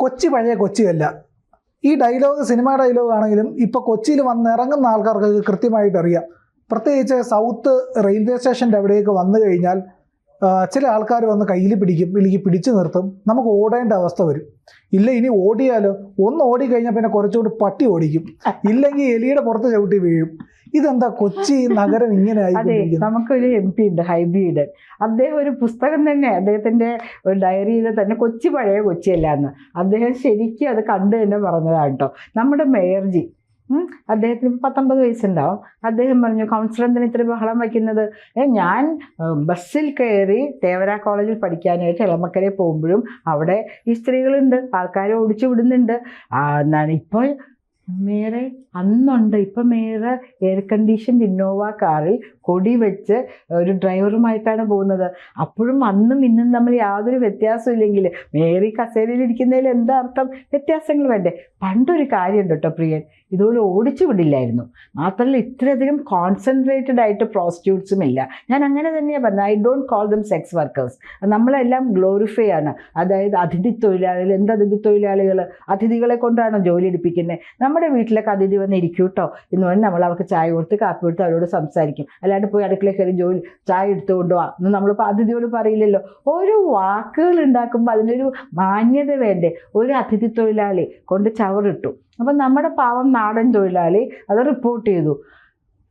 കൊച്ചി പഴയ കൊച്ചിയല്ല. ഈ dialogue cinema dialogue ആണെങ്കിലും ഇപ്പോൾ കൊച്ചിയിൽ വന്നിറങ്ങുന്ന ആൾക്കാർക്ക് കൃത്യമായിട്ട് അറിയാം. പ്രത്യേകിച്ച് സൗത്ത് റെയിൽവേ സ്റ്റേഷൻ്റെ അവിടെയൊക്കെ വന്നു കഴിഞ്ഞാൽ ചില ആൾക്കാർ വന്ന് കയ്യിൽ പിടിക്കും, ഇല്ലെങ്കിൽ പിടിച്ചു നിർത്തും. നമുക്ക് ഓടേണ്ട അവസ്ഥ വരും. ഇല്ല ഇനി ഓടിയാലോ, ഒന്ന് ഓടിക്കഴിഞ്ഞാൽ പിന്നെ കുറച്ചുകൂടി പട്ടി ഓടിക്കും, ഇല്ലെങ്കിൽ എലിയുടെ പുറത്ത് ചവിട്ടി വീഴും. ഇതെന്താ കൊച്ചി നഗരം ഇങ്ങനെ ആയി? നമുക്കൊരു MP ഉണ്ട്, ഹൈബീഡ്. അദ്ദേഹം ഒരു പുസ്തകം തന്നെ, അദ്ദേഹത്തിൻ്റെ ഒരു ഡയറിയിൽ തന്നെ കൊച്ചി പഴയ കൊച്ചിയല്ല എന്ന് അദ്ദേഹം ശരിക്കും അത് കണ്ടു തന്നെ പറഞ്ഞതാണ് കേട്ടോ. നമ്മുടെ മേയർജി, അദ്ദേഹത്തിന് 19 വയസ്സുണ്ടാവും. അദ്ദേഹം പറഞ്ഞു, കൗൺസിലർ എന്തിനാ ഇത്ര ബഹളം വയ്ക്കുന്നത്? ഞാൻ ബസ്സിൽ കയറി തേവര കോളേജിൽ പഠിക്കാനായിട്ട് എളമക്കരയിൽ പോകുമ്പോഴും അവിടെ ഈ സ്ത്രീകളുണ്ട്, ആൾക്കാരെ ഓടിച്ചു വിടുന്നുണ്ട് എന്നാണ്. ഇപ്പോൾ മേയറെ അന്നുണ്ട്, ഇപ്പം മേയറ് എയർ കണ്ടീഷൻഡ് ഇന്നോവ കാറിൽ കൊടി വെച്ച് ഒരു ഡ്രൈവറുമായിട്ടാണ് പോകുന്നത്. അപ്പോഴും അന്നും ഇന്നും തമ്മിൽ യാതൊരു വ്യത്യാസവും ഇല്ലെങ്കിൽ മേയർ ഈ കസേരയിൽ ഇരിക്കുന്നതിൽ എന്താ അർത്ഥം? വ്യത്യാസങ്ങൾ വേണ്ടേ? പണ്ടൊരു കാര്യമുണ്ട് കേട്ടോ പ്രിയൻ, ഇതുപോലെ ഓടിച്ചു വിടില്ലായിരുന്നു. മാത്രമല്ല ഇത്രയധികം കോൺസെൻട്രേറ്റഡ് ആയിട്ട് പ്രോസ്റ്റിറ്റ്യൂട്ട്സും ഇല്ല. ഞാൻ അങ്ങനെ തന്നെയാണ് പറഞ്ഞത്. I don't call dum sex workers. നമ്മളെല്ലാം ഗ്ലോറിഫൈ ആണ്. അതായത് അതിഥി തൊഴിലാളികൾ. എന്ത് അതിഥി തൊഴിലാളികൾ? അതിഥികളെ കൊണ്ടാണോ ജോലി എടുപ്പിക്കുന്നത്? നമ്മുടെ വീട്ടിലൊക്കെ അതിഥി വന്ന് ഇരിക്കൂട്ടോ എന്ന് പറഞ്ഞാൽ നമ്മൾ അവർക്ക് ചായ കൊടുത്ത് കാപ്പി കൊടുത്ത് അവരോട് സംസാരിക്കും. അല്ലാണ്ട് പോയി അടുക്കളയിൽ കയറി ചായ എടുത്തു കൊണ്ടുപോവാ എന്ന് നമ്മളിപ്പോൾ അതിഥിയോട് പറയില്ലല്ലോ. ഓരോ വാക്കുകൾ ഉണ്ടാക്കുമ്പോൾ അതിനൊരു മാന്യത വേണ്ടേ? ഒരു അതിഥി തൊഴിലാളി കൊണ്ട് ചവറിട്ടു. അപ്പം നമ്മുടെ പാവം നാടൻ തൊഴിലാളി അത് റിപ്പോർട്ട് ചെയ്തു.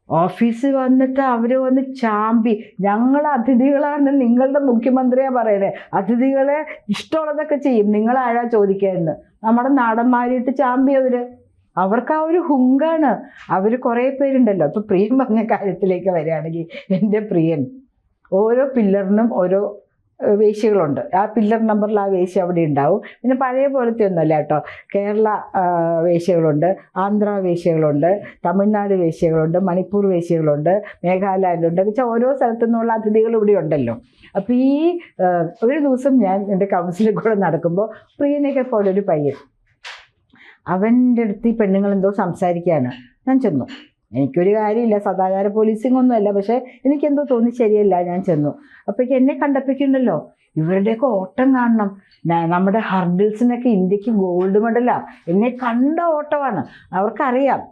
ഓഫീസിൽ വന്നിട്ട് അവർ വന്ന് ചാമ്പി, ഞങ്ങൾ അതിഥികളാണ്, നിങ്ങളുടെ മുഖ്യമന്ത്രിയാണ് പറയണേ, അതിഥികളെ ഇഷ്ടമുള്ളതൊക്കെ ചെയ്യും, നിങ്ങളാരാ ചോദിക്കാമെന്ന്. നമ്മുടെ നാടന്മാരിട്ട് ചാമ്പി അവർക്ക് ആ ഒരു ഹുങ്കാണ്. അവർ കുറേ പേരുണ്ടല്ലോ. ഇപ്പോൾ പ്രിയൻ പറഞ്ഞ കാര്യത്തിലേക്ക് വരികയാണെങ്കിൽ, എൻ്റെ പ്രിയൻ ഓരോ പില്ലറിനും ഓരോ വേശ്യകളുണ്ട്. ആ പില്ലർ നമ്പറിൽ ആ വേശ്യ അവിടെ ഉണ്ടാവും. പിന്നെ പഴയ പോലത്തെ ഒന്നുമല്ല കേട്ടോ. കേരള വേശ്യകളുണ്ട്, ആന്ധ്ര വേശ്യകളുണ്ട്, തമിഴ്നാട് വേശ്യകളുണ്ട്, മണിപ്പൂർ വേശ്യകളുണ്ട്, മേഘാലയയിലുണ്ട്. വെച്ചാൽ ഓരോ സ്ഥലത്തു നിന്നുള്ള അതിഥികൾ ഇവിടെ ഉണ്ടല്ലോ. അപ്പോൾ ഈ ഒരു ദിവസം ഞാൻ എൻ്റെ കൗൺസിലിൽ കൂടെ നടക്കുമ്പോൾ പ്രിയനെയൊക്കെ പോലെ ഒരു പയ്യൻ, അവൻ്റെ അടുത്ത് ഈ പെണ്ണുങ്ങൾ എന്തോ സംസാരിക്കുകയാണ്. ഞാൻ ചെന്നു. എനിക്കൊരു കാര്യമില്ല, സദാചാര പോലീസിംഗ് ഒന്നുമല്ല, പക്ഷേ എനിക്കെന്തോ തോന്നി ശരിയല്ല. ഞാൻ ചെന്നു. അപ്പോഴേക്ക് എന്നെ കണ്ടപ്പോഴേക്കുണ്ടല്ലോ, ഇവരുടെയൊക്കെ ഓട്ടം കാണണം. നമ്മുടെ ഹർഡിൽസിനൊക്കെ ഇന്ത്യക്ക് ഗോൾഡ് മെഡലാണ്. എന്നെ കണ്ട ഓട്ടമാണ്. അവർക്കറിയാം.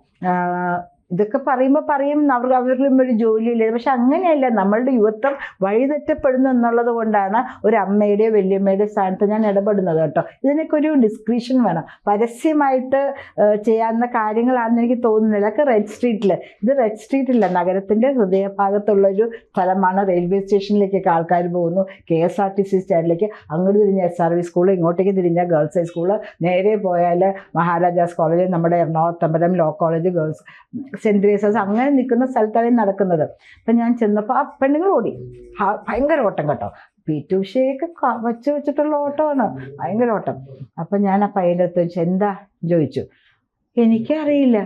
ഇതൊക്കെ പറയുമ്പോൾ പറയും അവരിലും ഒരു ജോലിയില്ല. പക്ഷെ അങ്ങനെയല്ല. നമ്മളുടെ യുവത്വം വഴിതെറ്റപ്പെടുന്നു എന്നുള്ളത് കൊണ്ടാണ് ഒരു അമ്മയുടെയോ വലിയമ്മയുടെയോ സ്ഥാനത്ത് ഞാൻ ഇടപെടുന്നത് കേട്ടോ. ഇതിനൊക്കെ ഒരു ഡിസ്ക്രിപ്ഷൻ വേണം. പരസ്യമായിട്ട് ചെയ്യാവുന്ന കാര്യങ്ങളാണെന്ന് എനിക്ക് തോന്നുന്നില്ല. ഒക്കെ റെഡ് സ്ട്രീറ്റിൽ, ഇത് റെഡ് സ്ട്രീറ്റില്ല, നഗരത്തിൻ്റെ ഹൃദയഭാഗത്തുള്ളൊരു സ്ഥലമാണ്. റെയിൽവേ സ്റ്റേഷനിലേക്കൊക്കെ ആൾക്കാർ പോകുന്നു, KSRTC സ്റ്റാൻഡിലേക്ക്. അങ്ങോട്ട് തിരിഞ്ഞാൽ SRV സ്കൂൾ, ഇങ്ങോട്ടേക്ക് തിരിഞ്ഞാൽ ഗേൾസ് ഹൈസ്കൂള്, നേരെ പോയാൽ മഹാരാജാസ് കോളേജ്, നമ്മുടെ എറണാകുളത്തമ്പലം law college, girls cent Thresia's, അങ്ങനെ നിൽക്കുന്ന സ്ഥലത്താണ് നടക്കുന്നത്. അപ്പം ഞാൻ ചെന്നപ്പോൾ ആ പെണ്ണുങ്ങൾ ഓടി. ഭയങ്കര ഓട്ടം കേട്ടോ. PT ഉഷയൊക്കെ വെച്ചിട്ടുള്ള ഓട്ടമാണ്, ഭയങ്കര ഓട്ടം. അപ്പം ഞാൻ ആ പയ്യൻ്റെ അടുത്ത് വെച്ച് എന്താ ചോദിച്ചു. എനിക്കറിയില്ല.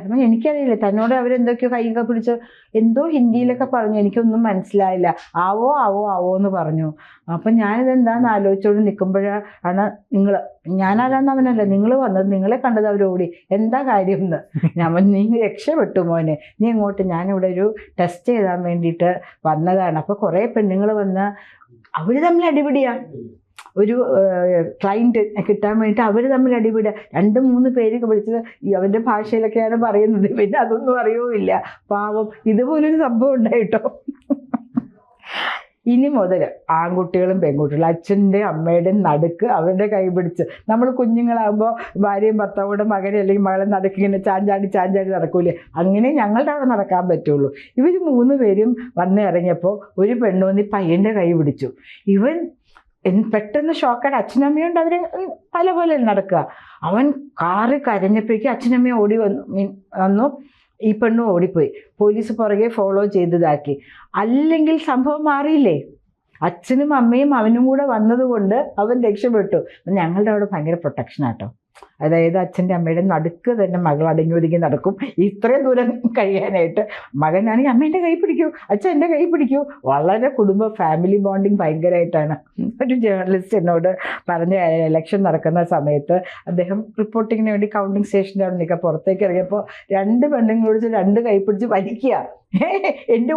തന്നോട് അവരെന്തൊക്കെയോ കൈയൊക്കെ പിടിച്ച് എന്തോ ഹിന്ദിയിലൊക്കെ പറഞ്ഞു. എനിക്കൊന്നും മനസ്സിലായില്ല. ആവോ ആവോ ആവോ എന്ന് പറഞ്ഞു. അപ്പം ഞാനിതെന്താണെന്ന് ആലോചിച്ചോണ്ട് നിൽക്കുമ്പോഴാണ് ഞാനാരാന്ന് അവനല്ല, നിങ്ങൾ വന്നത്, നിങ്ങളെ കണ്ടത് അവരോടി. എന്താ കാര്യം എന്ന് ഞാൻ നീ രക്ഷപ്പെട്ടു മോനെ, നീ ഇങ്ങോട്ട്, ഞാനിവിടെ ഒരു ടെസ്റ്റ് ചെയ്താൻ വേണ്ടിയിട്ട് വന്നതാണ്. അപ്പോൾ കുറേ പെണ്ണുങ്ങൾ വന്ന് അവർ തമ്മിൽ അടിപിടിയാണ്. ഒരു ക്ലൈൻറ്റ് കിട്ടാൻ വേണ്ടിയിട്ട് അവർ തമ്മിൽ അടിപിടുക. 2-3 പേരൊക്കെ വിളിച്ചത് അവൻ്റെ ഭാഷയിലൊക്കെയാണ് പറയുന്നത്. പിന്നെ അതൊന്നും അറിയുമില്ല പാവം. ഇതുപോലൊരു സംഭവം ഉണ്ടായിട്ടോ. ഇനി മുതൽ ആൺകുട്ടികളും പെൺകുട്ടികളും അച്ഛൻ്റെയും അമ്മയുടെയും നടുക്ക് അവരുടെ കൈ പിടിച്ച്, നമ്മൾ കുഞ്ഞുങ്ങളാകുമ്പോൾ ഭാര്യയും ഭർത്താവോടെ മകനെ അല്ലെങ്കിൽ മകളെ നടുക്ക് ഇങ്ങനെ ചാഞ്ചാടി നടക്കൂലേ, അങ്ങനെ ഞങ്ങളുടെ അവിടെ നടക്കാൻ പറ്റുള്ളൂ. ഇവർ 3 പേരും വന്ന് ഇറങ്ങിയപ്പോൾ ഒരു പെണ്ണുവന്നി പയ്യൻ്റെ കൈ പിടിച്ചു. ഇവൻ പെട്ടെന്ന് ഷോക്കായിട്ട്, അച്ഛനമ്മയുണ്ട്, അവർ പല പോലെ നടക്കുക. അവൻ കാറ് കരഞ്ഞപ്പോഴേക്കും അച്ഛനമ്മയും ഓടി വന്നു. ഈ പെണ്ണും ഓടിപ്പോയി. പോലീസ് പുറകെ ഫോളോ ചെയ്തതാക്കി. അല്ലെങ്കിൽ സംഭവം മാറിയില്ലേ? അച്ഛനും അമ്മയും അവനും കൂടെ വന്നതുകൊണ്ട് അവൻ രക്ഷപ്പെട്ടു. ഞങ്ങളുടെ അവിടെ ഭയങ്കര പ്രൊട്ടക്ഷനാട്ടോ. അതായത് അച്ഛൻ്റെ അമ്മയുടെ നടുക്ക് തന്നെ മകൾ അടങ്ങി ഒതുങ്ങി നടക്കും ഇത്രയും ദൂരം കഴിയാനായിട്ട്. മകനാണെങ്കിൽ അമ്മേൻ്റെ കൈ പിടിക്കൂ, അച്ഛൻ എൻ്റെ കൈ പിടിക്കൂ. വളരെ ഫാമിലി ബോണ്ടിങ് ഭയങ്കരമായിട്ടാണ്. ഒരു ജേർണലിസ്റ്റ് എന്നോട് പറഞ്ഞ ഇലക്ഷൻ നടക്കുന്ന സമയത്ത് അദ്ദേഹം റിപ്പോർട്ടിങ്ങിന് വേണ്ടി കൗണ്ടിങ് സ്റ്റേഷൻ്റെ അവിടെ നിൽക്കുക. പുറത്തേക്ക് ഇറങ്ങിയപ്പോൾ 2 പെണ്ണുങ്ങൾ വിളിച്ച് 2 കൈ പിടിച്ച് വലിക്കുക. എൻ്റെ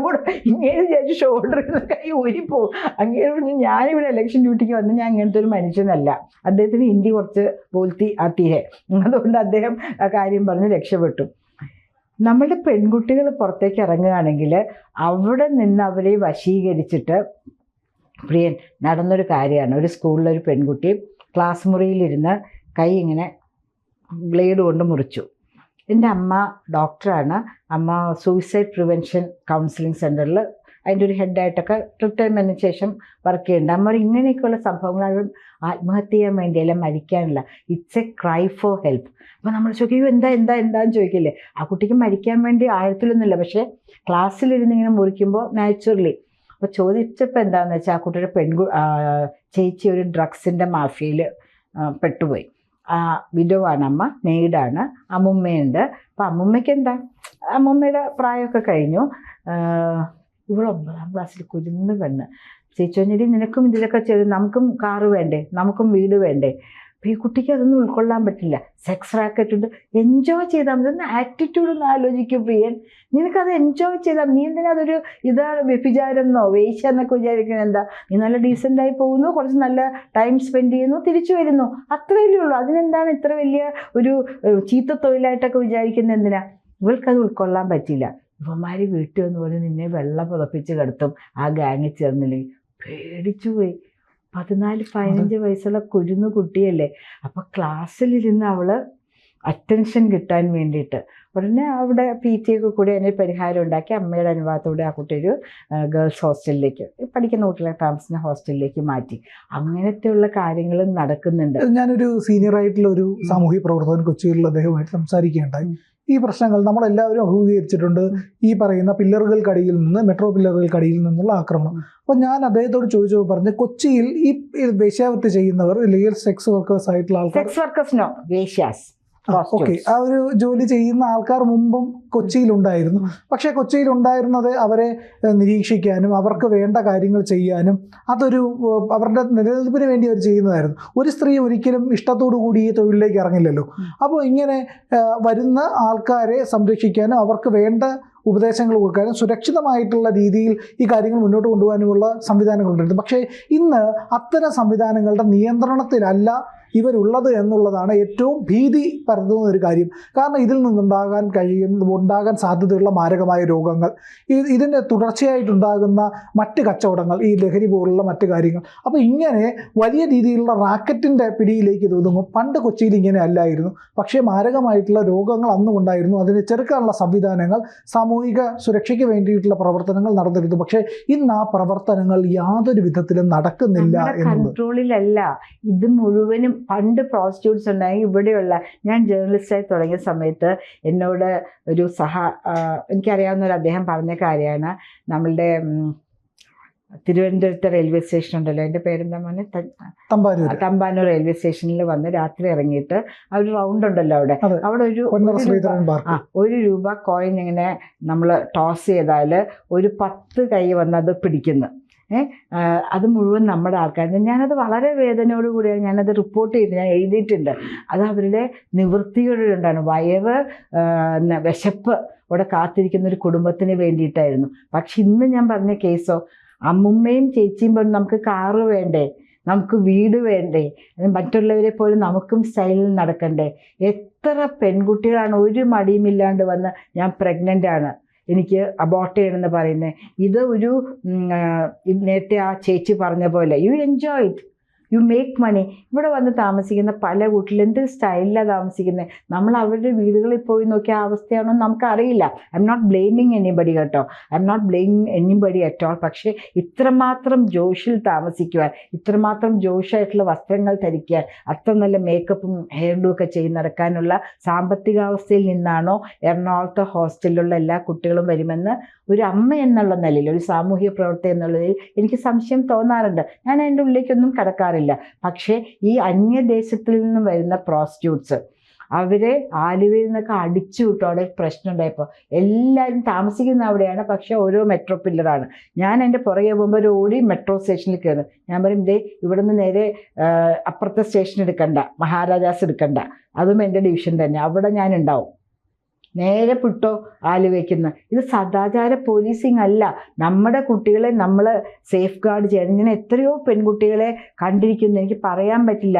കൂടെ ഇങ്ങനെ വിചാരിച്ച് ഷോൾഡറിൽ നിന്ന് കൈ ഊരിപ്പോവും. അങ്ങനെ പറഞ്ഞു ഞാനിവിടെ ഇലക്ഷൻ ഡ്യൂട്ടിക്ക് വന്ന് ഞാൻ ഇങ്ങനത്തെ ഒരു മനുഷ്യനല്ല, അദ്ദേഹത്തിന് ഹിന്ദി കുറച്ച് ബോൽത്തി ആത്തിഹേ, അതുകൊണ്ട് അദ്ദേഹം ആ കാര്യം പറഞ്ഞ് രക്ഷപ്പെട്ടു. നമ്മളുടെ പെൺകുട്ടികൾ പുറത്തേക്ക് ഇറങ്ങുകയാണെങ്കിൽ അവിടെ നിന്ന് അവരെ വശീകരിച്ചിട്ട് പ്രിയൻ നടന്നൊരു കാര്യമാണ്. ഒരു സ്കൂളിലൊരു പെൺകുട്ടി ക്ലാസ് മുറിയിലിരുന്ന് കൈ ഇങ്ങനെ ബ്ലേഡ് കൊണ്ട് മുറിച്ചു. എൻ്റെ അമ്മ ഡോക്ടറാണ്. അമ്മ സൂയിസൈഡ് പ്രിവെൻഷൻ കൗൺസിലിംഗ് സെൻറ്ററിൽ അതിൻ്റെ ഒരു ഹെഡായിട്ടൊക്കെ റിട്ടയർമെൻറ്റിന് ശേഷം വർക്ക് ചെയ്യുന്നുണ്ട്. അമ്മ ഇങ്ങനെയൊക്കെയുള്ള സംഭവങ്ങൾ ആത്മഹത്യ ചെയ്യാൻ വേണ്ടിയല്ല, മരിക്കാനല്ല, it's a cry for help. അപ്പോൾ നമ്മൾ ചോദിക്കും എന്താന്ന് ചോദിക്കില്ലേ. ആ കുട്ടിക്ക് മരിക്കാൻ വേണ്ടി ആഴത്തിലൊന്നുമില്ല, പക്ഷേ ക്ലാസ്സിലിരുന്ന് ഇങ്ങനെ മുറിക്കുമ്പോൾ നാച്ചുറലി. അപ്പോൾ ചോദിച്ചപ്പോൾ എന്താണെന്ന് വെച്ചാൽ ആ കുട്ടിയുടെ ചേച്ചി ഒരു ഡ്രഗ്സിൻ്റെ മാഫിയയിൽ പെട്ടുപോയി. വിഡോവാണ് അമ്മ, മെയ്ഡാണ്, അമ്മുമ്മയുണ്ട്. അപ്പോൾ അമ്മുമ്മയ്ക്ക് എന്താ, അമ്മുമ്മയുടെ പ്രായമൊക്കെ കഴിഞ്ഞു. ഇവിടെ 9ാം ക്ലാസ്സിൽ കുരുന്ന് പെണ്ണ്. ചേച്ചി പറഞ്ഞിട്ട് നിനക്കും ഇതിലൊക്കെ ചെയ്ത് നമുക്കും കാറ് വേണ്ടേ, നമുക്കും വീട് വേണ്ടേ. അപ്പോൾ ഈ കുട്ടിക്ക് അതൊന്നും ഉൾക്കൊള്ളാൻ പറ്റില്ല. സെക്സ് റാക്കറ്റ് ഉണ്ട്, എൻജോയ് ചെയ്താൽ മതി. ഒന്ന് ആറ്റിറ്റ്യൂഡ് ഒന്ന് ആലോചിക്കും പ്രിയൻ, നിനക്കത് എൻജോയ് ചെയ്താൽ നീ എന്തിനാ അതൊരു ഇതാണ് വ്യഭിചാരം എന്നോ വേശ്യ എന്നൊക്കെ വിചാരിക്കുന്നത്? എന്താ, നീ നല്ല ഡീസൻ്റായി പോകുന്നു, കുറച്ച് നല്ല ടൈം സ്പെൻഡ് ചെയ്യുന്നു, തിരിച്ചു വരുന്നു, അത്രയല്ലേ ഉള്ളൂ. അതിനെന്താണ് ഇത്ര വലിയ ഒരു ചീത്ത തൊഴിലായിട്ടൊക്കെ വിചാരിക്കുന്നത്? എന്തിനാ? ഇവൾക്കത് ഉൾക്കൊള്ളാൻ പറ്റില്ല. ഇവന്മാർ വീട്ടിൽ വന്ന് പറഞ്ഞ് നിന്നെ വെള്ളം പുതപ്പിച്ച് കിടത്തും ആ ഗാങ്ങിൽ ചേർന്നില്ലെങ്കിൽ. പേടിച്ചു പോയി. 14-15 വയസ്സുള്ള കുരുന്നു കുട്ടിയല്ലേ. അപ്പോൾ ക്ലാസ്സിലിരുന്ന് അവൾ അറ്റൻഷൻ കിട്ടാൻ വേണ്ടിയിട്ട് ഉടനെ അവിടെ PT ഒക്കെ കൂടി അതിന് പരിഹാരം ഉണ്ടാക്കി അമ്മയുടെ അനുവാദത്തോടെ ആ കുട്ടി ഒരു ഗേൾസ് ഹോസ്റ്റലിലേക്ക്, പഠിക്കുന്ന കുട്ടികളെ താമസിക്കുന്ന ഹോസ്റ്റലിലേക്ക് മാറ്റി. അങ്ങനത്തെയുള്ള കാര്യങ്ങൾ നടക്കുന്നുണ്ട്. ഞാനൊരു സീനിയറായിട്ടുള്ള ഒരു സാമൂഹ്യ പ്രവർത്തകൻ കൊച്ചിയിലുള്ള അദ്ദേഹമായിട്ട് സംസാരിക്കുകയുണ്ടായി. ഈ പ്രശ്നങ്ങൾ നമ്മളെല്ലാവരും അഭിമുഖീകരിച്ചിട്ടുണ്ട്. ഈ പറയുന്ന പില്ലറുകൾക്കടിയിൽ നിന്ന്, മെട്രോ പില്ലറുകൾക്കടിയിൽ നിന്നുള്ള ആക്രമണം. അപ്പോൾ ഞാൻ അദ്ദേഹത്തോട് ചോദിച്ചപ്പോൾ പറഞ്ഞ് കൊച്ചിയിൽ ഈ വേശ്യാവൃത്തി ചെയ്യുന്നവർ ഇല്ലെങ്കിൽ സെക്സ് വർക്കേഴ്സ് ആയിട്ടുള്ള ആൾക്കാർ, സെക്സ് വർക്കേഴ്സിനോ വേശ്യാസ്, ഓക്കെ, ആ ഒരു ജോലി ചെയ്യുന്ന ആൾക്കാർ മുമ്പും കൊച്ചിയിലുണ്ടായിരുന്നു. പക്ഷേ കൊച്ചിയിലുണ്ടായിരുന്നത് അവരെ നിരീക്ഷിക്കാനും അവർക്ക് വേണ്ട കാര്യങ്ങൾ ചെയ്യാനും അതൊരു അവരുടെ നിലനിൽപ്പിന് വേണ്ടി അവർ ചെയ്യുന്നതായിരുന്നു. ഒരു സ്ത്രീ ഒരിക്കലും ഇഷ്ടത്തോടു കൂടി ഈ തൊഴിലിലേക്ക് ഇറങ്ങില്ലല്ലോ. അപ്പോൾ ഇങ്ങനെ വരുന്ന ആൾക്കാരെ സംരക്ഷിക്കാനും അവർക്ക് വേണ്ട ഉപദേശങ്ങൾ കൊടുക്കാനും സുരക്ഷിതമായിട്ടുള്ള രീതിയിൽ ഈ കാര്യങ്ങൾ മുന്നോട്ട് കൊണ്ടുപോകാനുമുള്ള സംവിധാനങ്ങളുണ്ടായിരുന്നു. പക്ഷേ ഇന്ന് അത്തരം സംവിധാനങ്ങളുടെ നിയന്ത്രണത്തിലല്ല ഇവരുള്ളത് എന്നുള്ളതാണ് ഏറ്റവും ഭീതി പരത്തുന്ന ഒരു കാര്യം. കാരണം ഇതിൽ ഉണ്ടാകാൻ സാധ്യതയുള്ള മാരകമായ രോഗങ്ങൾ, ഇതിൻ്റെ തുടർച്ചയായിട്ടുണ്ടാകുന്ന മറ്റ് കച്ചവടങ്ങൾ, ഈ ലഹരി പോലുള്ള മറ്റ് കാര്യങ്ങൾ. അപ്പോൾ ഇങ്ങനെ വലിയ രീതിയിലുള്ള റാക്കറ്റിൻ്റെ പിടിയിലേക്ക് ഇത് ഒതുങ്ങും. പണ്ട് കൊച്ചിയിൽ ഇങ്ങനെ അല്ലായിരുന്നു. പക്ഷേ മാരകമായിട്ടുള്ള രോഗങ്ങൾ അന്നും ഉണ്ടായിരുന്നു. അതിനെ ചെറുക്കാനുള്ള സംവിധാനങ്ങൾ, സാമൂഹിക സുരക്ഷയ്ക്ക് വേണ്ടിയിട്ടുള്ള പ്രവർത്തനങ്ങൾ നടന്നിരുന്നു. പക്ഷേ ഇന്ന് ആ പ്രവർത്തനങ്ങൾ യാതൊരു വിധത്തിലും നടക്കുന്നില്ല. കൺട്രോളിലല്ല ഇത് മുഴുവനും. പണ്ട് പ്രോസ്റ്റിറ്റ്യൂട്ട്സ് ഉണ്ടായി. ഇവിടെയുള്ള ഞാൻ ജേർണലിസ്റ്റായി തുടങ്ങിയ സമയത്ത് എന്നോട് ഒരു എനിക്കറിയാവുന്ന ഒരു അദ്ദേഹം പറഞ്ഞ കാര്യമാണ്. നമ്മളുടെ തിരുവനന്തപുരത്തെ റെയിൽവേ സ്റ്റേഷൻ ഉണ്ടല്ലോ, എൻ്റെ പേരെന്താ മോനെ, തമ്പാനൂർ റെയിൽവേ സ്റ്റേഷനിൽ വന്ന് രാത്രി ഇറങ്ങിയിട്ട് ആ ഒരു റൗണ്ട് ഉണ്ടല്ലോ അവിടെ ഒരു ₹1 കോയിൻ ഇങ്ങനെ നമ്മൾ ടോസ് ചെയ്താൽ ഒരു 10 കൈ വന്ന് അത് പിടിക്കുന്നു. അത് മുഴുവൻ നമ്മുടെ ആൾക്കാർ. ഞാനത് വളരെ വേദനയോടുകൂടിയാണ് ഞാനത് റിപ്പോർട്ട് ചെയ്ത് ഞാൻ എഴുതിയിട്ടുണ്ട്. അത് അവരുടെ നിവൃത്തിയോടുണ്ടാണ്. വയറ് വിശപ്പ് അവിടെ കാത്തിരിക്കുന്ന ഒരു കുടുംബത്തിന് വേണ്ടിയിട്ടായിരുന്നു. പക്ഷെ ഇന്ന് ഞാൻ പറഞ്ഞ കേസോ, അമ്മുമ്മയും ചേച്ചിയും പറഞ്ഞു നമുക്ക് കാറ് വേണ്ടേ, നമുക്ക് വീട് വേണ്ടേ, മറ്റുള്ളവരെ പോലും നമുക്കും സ്റ്റൈലിൽ നടക്കണ്ടേ. എത്ര പെൺകുട്ടികളാണ് ഒരു മടിയുമില്ലാണ്ട് വന്ന് ഞാൻ പ്രഗ്നൻ്റ് ആണ്, എനിക്ക് അബോർട്ട് ചെയ്യണമെന്ന് പറയുന്നത്. ഇത് ഒരു നേരത്തെ ആ ചേച്ചി പറഞ്ഞ പോലെ you enjoy it, you make money. ഇവിടെ വന്ന് താമസിക്കുന്ന പല കുട്ടികളും എന്ത് സ്റ്റൈലിലാണ് താമസിക്കുന്നത്. നമ്മൾ അവരുടെ വീടുകളിൽ പോയി നോക്കിയ അവസ്ഥയാണോ നമുക്കറിയില്ല. I'm not blaming anybody കേട്ടോ, I'm not blaming anybody at all. പക്ഷേ ഇത്രമാത്രം ജോഷിൽ താമസിക്കുവാൻ, ഇത്രമാത്രം ജോഷായിട്ടുള്ള വസ്ത്രങ്ങൾ ധരിക്കാൻ, അത്ര നല്ല മേക്കപ്പും ഹെയർ ഡൂ ഒക്കെ ചെയ്ത് നടക്കാനുള്ള സാമ്പത്തികാവസ്ഥയിൽ നിന്നാണോ എറണാകുളത്തെ ഹോസ്റ്റലിലുള്ള എല്ലാ കുട്ടികളും വരുമെന്ന് ഒരു അമ്മ എന്നുള്ള നിലയിൽ, ഒരു സാമൂഹ്യ പ്രവർത്തക എന്നുള്ളതിൽ എനിക്ക് സംശയം തോന്നാറുണ്ട്. ഞാൻ അതിൻ്റെ ഉള്ളിലേക്കൊന്നും കടക്കാറില്ല. ഉണ്ടാവില്ല. പക്ഷേ ഈ അന്യദേശത്തിൽ നിന്ന് വരുന്ന പ്രോസ്റ്റിറ്റ്യൂട്ട്സ് അവരെ ആലുവയിൽ നിന്നൊക്കെ അടിച്ചു വിട്ടു. അവിടെ പ്രശ്നം ഉണ്ടായപ്പോൾ എല്ലാവരും താമസിക്കുന്ന അവിടെയാണ്, പക്ഷെ ഓരോ മെട്രോ പില്ലറാണ്. ഞാൻ എൻ്റെ പുറകെ പോകുമ്പോൾ ഒരു ഓടി മെട്രോ സ്റ്റേഷനിൽ കയറും. ഞാൻ പറയും, ദേ ഇവിടെ നിന്ന് നേരെ അപ്പുറത്തെ സ്റ്റേഷൻ എടുക്കണ്ട, മഹാരാജാസ് എടുക്കണ്ട, അതും എൻ്റെ ഡിവിഷൻ തന്നെ, അവിടെ ഞാൻ ഉണ്ടാവും, നേരെ വിട്ടോ ആലുവയ്ക്കുന്ന. ഇത് സദാചാര പോലീസിങ് അല്ല. നമ്മുടെ കുട്ടികളെ നമ്മൾ സേഫ് ഗാർഡ് ചെയ്യണം. ഞാൻ എത്രയോ പെൺകുട്ടികളെ കണ്ടിരിക്കുന്നു, എനിക്ക് പറയാൻ പറ്റില്ല.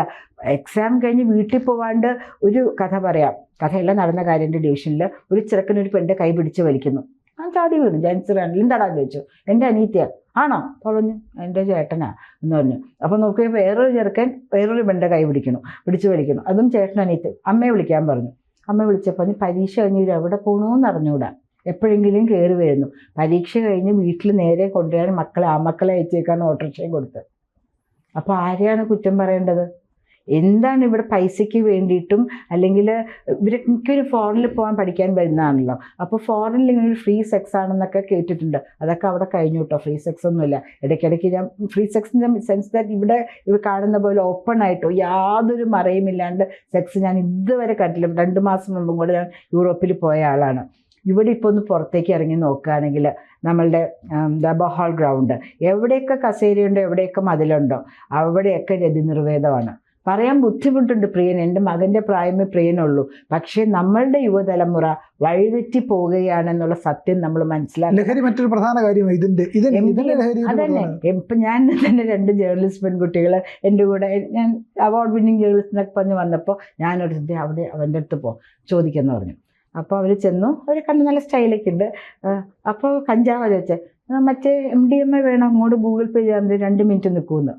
എക്സാം കഴിഞ്ഞ് വീട്ടിൽ പോവാണ്ട് ഒരു കഥ പറയാം. കഥയെല്ലാം നടന്ന കാര്യം. എൻ്റെ ഡിവിഷനിൽ ഒരു ചെറുക്കനൊരു പെണ്ണിൻ്റെ കൈ പിടിച്ച് വലിക്കുന്നു. ആ ചാടി വീണു. ജാൻസറാണ്. എന്താടാന്ന് ചോദിച്ചു. എൻ്റെ അനിയത്തിയാ. ആണോ? പറഞ്ഞു എൻ്റെ ചേട്ടനാ എന്ന് പറഞ്ഞു. അപ്പോൾ നോക്കിയാൽ വേറൊരു ചെറുക്കൻ വേറൊരു പെണ്ണിൻ്റെ കൈ പിടിച്ച് വലിക്കുന്നു. അതും ചേട്ടൻ അനിയത്തി. അമ്മയെ വിളിക്കാൻ പറഞ്ഞു. അമ്മ വിളിച്ചപ്പോൾ പരീക്ഷ കഴിഞ്ഞ് എവിടെ പോകണമെന്ന് അറിഞ്ഞൂടാ, എപ്പോഴെങ്കിലും കയറി വരുന്നു. പരീക്ഷ കഴിഞ്ഞ് വീട്ടിൽ നേരെ കൊണ്ടുവരാൻ മക്കളെ അയച്ചേക്കാണ് ഓട്ടോറിക്ഷയും കൊടുത്ത്. അപ്പോൾ ആരെയാണ് കുറ്റം പറയേണ്ടത്? എന്താണ് ഇവിടെ പൈസയ്ക്ക് വേണ്ടിയിട്ടും, അല്ലെങ്കിൽ ഇവരൊരു ഫോറിനിൽ പോകാൻ പഠിക്കാൻ വരുന്നതാണല്ലോ. അപ്പോൾ ഫോറിനിൽ ഇങ്ങനെ ഒരു ഫ്രീ സെക്സ് ആണെന്നൊക്കെ കേട്ടിട്ടുണ്ട്. അതൊക്കെ അവിടെ കഴിഞ്ഞു കേട്ടോ. ഫ്രീ സെക്സ് ഒന്നുമില്ല. ഇടയ്ക്കിടയ്ക്ക് ഞാൻ ഫ്രീ സെക്സിൻ്റെ സെൻസ് ദാറ്റ് ഇവിടെ ഇവർ കാണുന്ന പോലെ ഓപ്പൺ ആയിട്ടോ യാതൊരു മറയുമില്ലാണ്ട് സെക്സ് ഞാൻ ഇതുവരെ കണ്ടില്ല. 2 മാസം മുമ്പും കൂടെ ഞാൻ യൂറോപ്പിൽ പോയ ആളാണ്. ഇവിടെ ഇപ്പോൾ ഒന്ന് പുറത്തേക്ക് ഇറങ്ങി നോക്കുകയാണെങ്കിൽ നമ്മളുടെ ബഹാൾ ഗ്രൗണ്ട്, എവിടെയൊക്കെ കസേരയുണ്ടോ, എവിടെയൊക്കെ മതിലുണ്ടോ, അവിടെയൊക്കെ രതിനിർവേദമാണ്. പറയാൻ ബുദ്ധിമുട്ടുണ്ട് പ്രിയൻ, എൻ്റെ മകൻ്റെ പ്രായമേ പ്രിയനുള്ളൂ. പക്ഷേ നമ്മളുടെ യുവതലമുറ വഴിതെറ്റി പോവുകയാണെന്നുള്ള സത്യം നമ്മൾ മനസ്സിലാക്കി. ലഹരി മറ്റൊരു പ്രധാന കാര്യം അതന്നെ. ഇപ്പം ഞാൻ തന്നെ 2 ജേർണലിസ്റ്റ് പെൺകുട്ടികൾ എൻ്റെ കൂടെ, ഞാൻ അവാർഡ് വിന്നിങ് ജേർണലിസ്റ്റ് എന്നൊക്കെ പറഞ്ഞ് വന്നപ്പോൾ ഞാനൊരു അവിടെ അവൻ്റെ അടുത്ത് ചോദിക്കുമെന്ന് പറഞ്ഞു. അപ്പോൾ അവർ ചെന്നു. അവർ കണ്ട് നല്ല സ്റ്റൈലൊക്കെ ഉണ്ട്. അപ്പോൾ കഞ്ചാവാ ചോദിച്ചത്. മറ്റേ MDMA വേണം, അങ്ങോട്ട് ഗൂഗിൾ പേ ചെയ്യാൻ 2 മിനിറ്റ് നിൽക്കുമെന്ന്.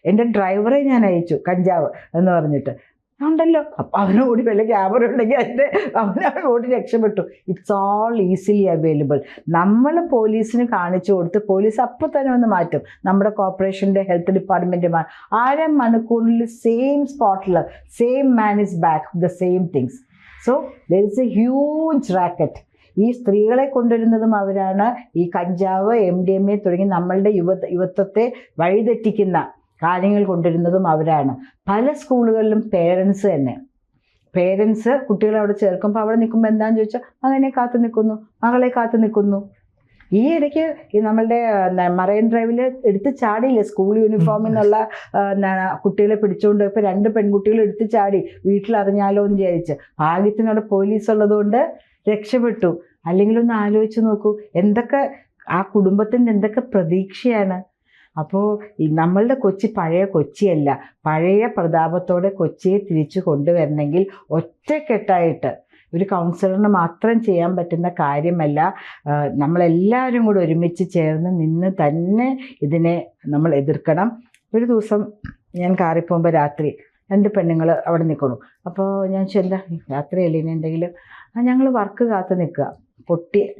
എൻ്റെ ഡ്രൈവറെ ഞാൻ അയച്ചു കഞ്ചാവ് എന്ന് പറഞ്ഞിട്ട്. ഉണ്ടല്ലോ. അപ്പം അവനോടി വല്ല ക്യാമറ ഉണ്ടെങ്കിൽ അവനോടി രക്ഷപ്പെട്ടു. It's all easily available. നമ്മൾ പോലീസിന് കാണിച്ചു കൊടുത്ത് പോലീസ് അപ്പോൾ തന്നെ ഒന്ന് മാറ്റും. നമ്മുടെ കോർപ്പറേഷൻ്റെ ഹെൽത്ത് ഡിപ്പാർട്ട്മെൻറ്റ് 1/2 മണിക്കൂറിൽ സെയിം സ്പോട്ടിൽ same man is back the same things. So there is A huge racket. ഈ സ്ത്രീകളെ കൊണ്ടുവരുന്നതും അവരാണ്. ഈ കഞ്ചാവ്, MDMA തുടങ്ങി നമ്മളുടെ യുവത്വത്തെ വഴിതെറ്റിക്കുന്ന കാര്യങ്ങൾ കൊണ്ടുവരുന്നതും അവരാണ്. പല സ്കൂളുകളിലും പേരൻസ് കുട്ടികളെ അവിടെ ചേർക്കുമ്പോൾ അവിടെ നിൽക്കുമ്പോൾ എന്താണെന്ന് ചോദിച്ചാൽ മകനെ കാത്തു നിൽക്കുന്നു, മകളെ കാത്തു നിൽക്കുന്നു. ഈ ഇടയ്ക്ക് ഈ നമ്മളുടെ മറൈൻ ഡ്രൈവിൽ എടുത്ത് ചാടിയില്ലേ സ്കൂൾ യൂണിഫോമിൽ നിന്നുള്ള കുട്ടികളെ പിടിച്ചുകൊണ്ട് ഇപ്പോൾ 2 പെൺകുട്ടികൾ എടുത്ത് ചാടി, വീട്ടിലറിഞ്ഞാലോ എന്ന് വിചാരിച്ച്. ഭാഗ്യത്തിനവിടെ പോലീസ് ഉള്ളതുകൊണ്ട് രക്ഷപ്പെട്ടു. അല്ലെങ്കിൽ ഒന്ന് ആലോചിച്ച് നോക്കൂ, എന്തൊക്കെ ആ കുടുംബത്തിൻ്റെ എന്തൊക്കെ പ്രതീക്ഷയാണ്. അപ്പോൾ നമ്മളുടെ കൊച്ചി പഴയ കൊച്ചിയല്ല. പഴയ പ്രതാപത്തോടെ കൊച്ചിയെ തിരിച്ചു കൊണ്ടുവരണമെങ്കിൽ ഒറ്റക്കെട്ടായിട്ട് ഒരു കൗൺസിലറിന് മാത്രം ചെയ്യാൻ പറ്റുന്ന കാര്യമല്ല. നമ്മളെല്ലാവരും കൂടെ ഒരുമിച്ച് ചേർന്ന് നിന്ന് തന്നെ ഇതിനെ നമ്മൾ എതിർക്കണം. ഒരു ദിവസം ഞാൻ കാറിൽ പോകുമ്പോൾ രാത്രി 2 പെണ്ണുങ്ങൾ അവിടെ നിൽക്കണം. അപ്പോൾ ഞാൻ എന്താ രാത്രിയല്ലേ ഇനി എന്തെങ്കിലും, ഞങ്ങൾ വർക്ക് കാത്ത് നിൽക്കുക.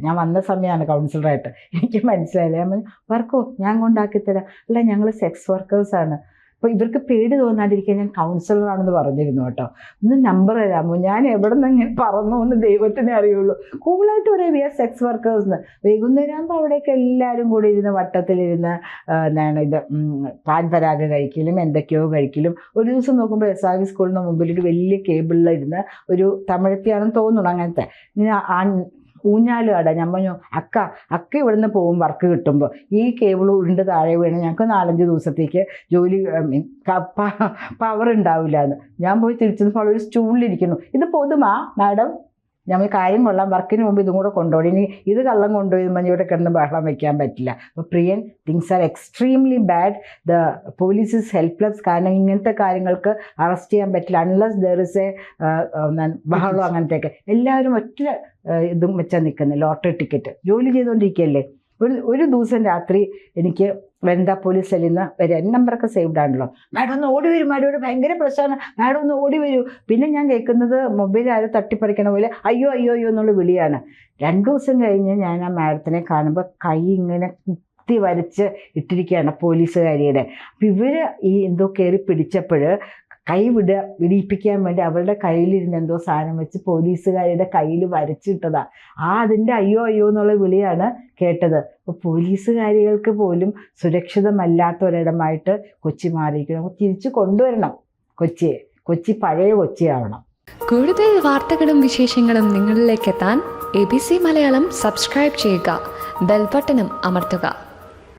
ഞാൻ വന്ന സമയമാണ് കൗൺസിലറായിട്ട്. എനിക്ക് മനസ്സിലായില്ല. ഞാൻ വർക്കോ ഞാൻ കൊണ്ടാക്കി തരാം. അല്ല, ഞങ്ങൾ സെക്സ് വർക്കേഴ്സാണ്. അപ്പോൾ ഇവർക്ക് പേടി തോന്നാതിരിക്കാൻ ഞാൻ കൗൺസിലറാണെന്ന് പറഞ്ഞിരുന്നു കേട്ടോ. ഒന്ന് നമ്പർ തരാമോ, ഞാൻ എവിടെ നിന്ന് ഇങ്ങനെ പറന്നു എന്ന് ദൈവത്തിനെ അറിയുള്ളൂ. കൂളായിട്ട് പറയാം വി ആർ സെക്സ് വർക്കേഴ്സ് എന്ന്. വൈകുന്നേരം ആകുമ്പോൾ അവിടെയൊക്കെ എല്ലാവരും കൂടി ഇരുന്ന് വട്ടത്തിലിരുന്ന് പാൻപരാഗ കഴിക്കലും എന്തൊക്കെയോ കഴിക്കലും. ഒരു ദിവസം നോക്കുമ്പോൾ SRV സ്കൂളിന് മുമ്പിൽ ഒരു വലിയ കേബിളിലിരുന്ന് ഒരു തമിഴത്തിയാണെന്ന് തോന്നുന്നു അങ്ങനത്തെ ഊഞ്ഞാലും ആടാ. ഞാൻ പറഞ്ഞു അക്ക ഇവിടുന്ന് പോകും വർക്ക് കിട്ടുമ്പോൾ ഈ കേബിൾ ഉരുണ്ട് താഴെ വീണ് ഞങ്ങൾക്ക് 4-5 ദിവസത്തേക്ക് ജോലി പവർ ഉണ്ടാവില്ല എന്ന്. ഞാൻ പോയി തിരിച്ചപ്പോൾ ഒരു സ്റ്റൂളിലിരിക്കുന്നു. ഇത് പൊതുമാ മാഡം, നമ്മൾ കാര്യം കൊള്ളാം, വർക്കിന് മുമ്പ് ഇതും കൂടെ കൊണ്ടുപോയി, ഇനി ഇത് കള്ളം കൊണ്ടുപോയി ഇവിടെ കിടന്ന് ബഹളം വയ്ക്കാൻ പറ്റില്ല. അപ്പോൾ Priyan, things are extremely bad. The police is helpless. കാരണം ഇങ്ങനത്തെ കാര്യങ്ങൾക്ക് അറസ്റ്റ് ചെയ്യാൻ പറ്റില്ല അൺലെസ് ദർ ഇസ് എ ബഹളം അങ്ങനത്തെയൊക്കെ. എല്ലാവരും ഒറ്റ ഇതും വെച്ചാൽ നിൽക്കുന്നത്. ലോട്ടറി ടിക്കറ്റ് ജോലി ചെയ്തുകൊണ്ടിരിക്കുകയല്ലേ. ഒരു ദിവസം രാത്രി എനിക്ക് വനിതാ പോലീസ് സെല്ലിൽ നിന്ന് വരും. നമ്പറൊക്കെ സേവ്ഡ് ആണല്ലോ. മാഡം ഒന്ന് ഓടി വരും, മാഡം ഭയങ്കര പ്രശ്നമാണ്, മാഡം ഒന്ന് ഓടി വരൂ. പിന്നെ ഞാൻ കേൾക്കുന്നത് മൊബൈൽ ആരും തട്ടിപ്പറിക്കണ പോലെ അയ്യോ അയ്യോ അയ്യോ എന്നുള്ള വിളിയാണ്. 2 ദിവസം കഴിഞ്ഞ് ഞാൻ ആ മാഡത്തിനെ കാണുമ്പോൾ കൈ ഇങ്ങനെ കുത്തി വരച്ച് ഇട്ടിരിക്കുകയാണ് പോലീസുകാരിയുടെ. അപ്പം ഇവർ ഈ എന്തോ കയറി പിടിച്ചപ്പോൾ വിടിയിപ്പിക്കാൻ വേണ്ടി അവളുടെ കയ്യിലിരുന്ന് എന്തോ സാധനം വെച്ച് പോലീസുകാരുടെ കയ്യിൽ വരച്ചിട്ടതാ. അതിൻ്റെ അയ്യോ അയ്യോ എന്നുള്ള വിളിയാണ് കേട്ടത്. അപ്പോൾ പോലീസുകാരികൾക്ക് പോലും സുരക്ഷിതമല്ലാത്ത ഒരിടമായിട്ട് കൊച്ചി മാറിയിരിക്കുന്നു. നമുക്ക് തിരിച്ചു കൊണ്ടുവരണം കൊച്ചിയെ. കൊച്ചി പഴയ കൊച്ചിയാവണം. കൂടുതൽ വാർത്തകളും വിശേഷങ്ങളും നിങ്ങളിലേക്ക് എത്താൻ ABC മലയാളം സബ്സ്ക്രൈബ് ചെയ്യുക, ബെൽ ബട്ടണും അമർത്തുക.